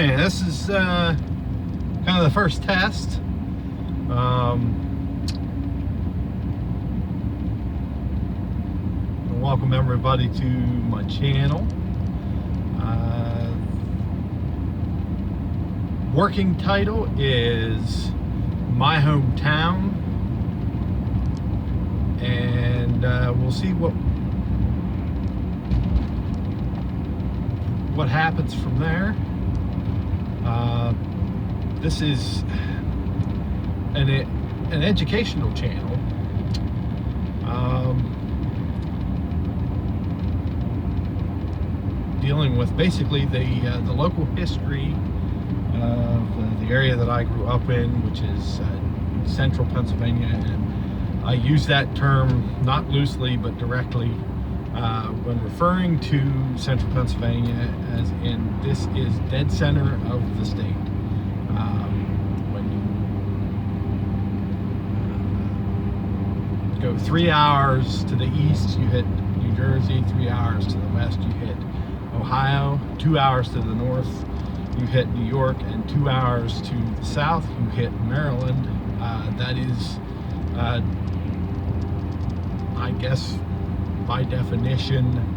Okay, this is kind of the first test. Welcome everybody to my channel. Working title is My Hometown, and we'll see what happens from there. This is an educational channel. Dealing with basically the local history of the area that I grew up in, which is central Pennsylvania, and I use that term not loosely but directly when referring to central Pennsylvania, as in this is dead center of the state. When you go 3 hours to the east, you hit New Jersey. 3 hours to the west, you hit Ohio. 2 hours to the north, you hit New York, and 2 hours to the south, you hit Maryland. That is, I guess, by definition,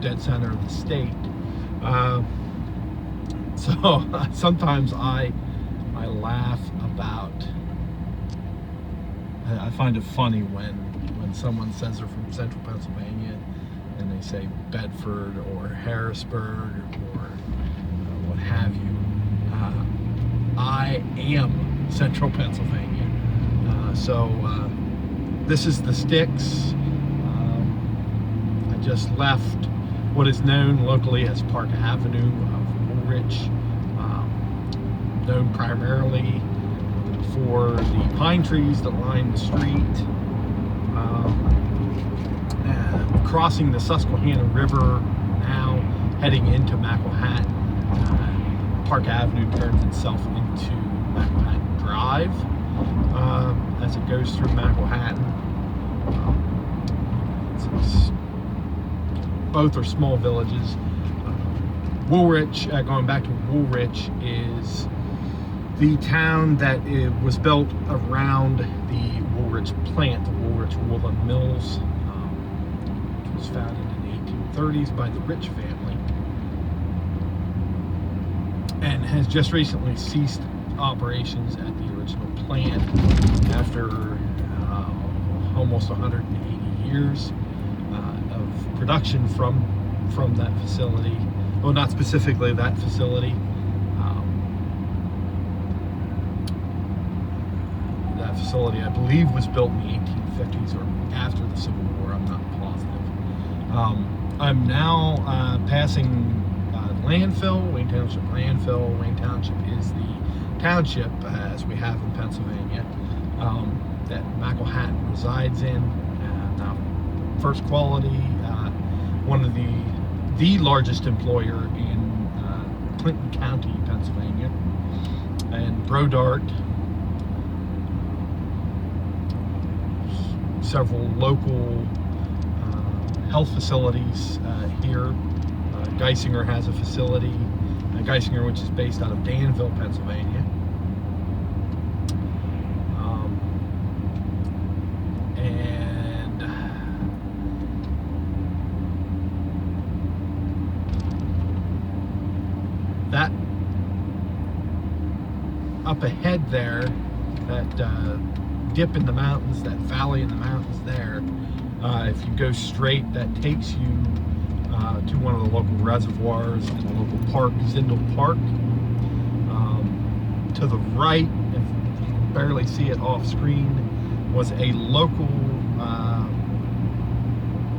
dead center of the state. So sometimes I laugh about. I find it funny when someone says they're from central Pennsylvania and they say Bedford or Harrisburg or what have you. I am central Pennsylvania. So this is the Sticks. I just left what is known locally as Park Avenue of Woolwich, known primarily for the pine trees that line the street. Crossing the Susquehanna River now, heading into Maquahat. Park Avenue turns itself into Maquahat Drive as it goes through Maquahat. Both are small villages. Woolwich, going back to Woolwich, is the town that was built around the Woolwich plant, the Woolwich Woolen Mills, which was founded in the 1830s by the Rich family, and has just recently ceased operations at the original plant after almost 180 years of production from that facility. Well, not specifically that facility. That facility, I believe, was built in the 1850s or after the Civil War. I'm not positive. I'm now passing landfill, Wayne Township landfill. Wayne Township is the township, as we have in Pennsylvania, that Maquahat resides in. Now, First Quality, one of the largest employer in Clinton County, Pennsylvania, and Brodart, several local health facilities here. Geisinger has a facility, Geisinger, which is based out of Danville, Pennsylvania. And that up ahead there, that dip in the mountains, that valley in the mountains there, if you go straight, that takes you to one of the local reservoirs in the local park, Zindel Park. To the right, if you can barely see it off screen, was a local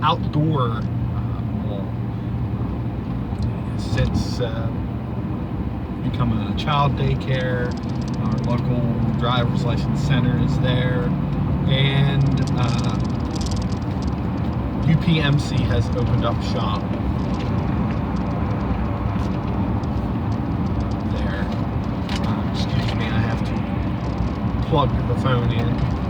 outdoor mall. Since become a child daycare, our local driver's license center is there, and UPMC has opened up shop there. Excuse me, I have to plug the phone in.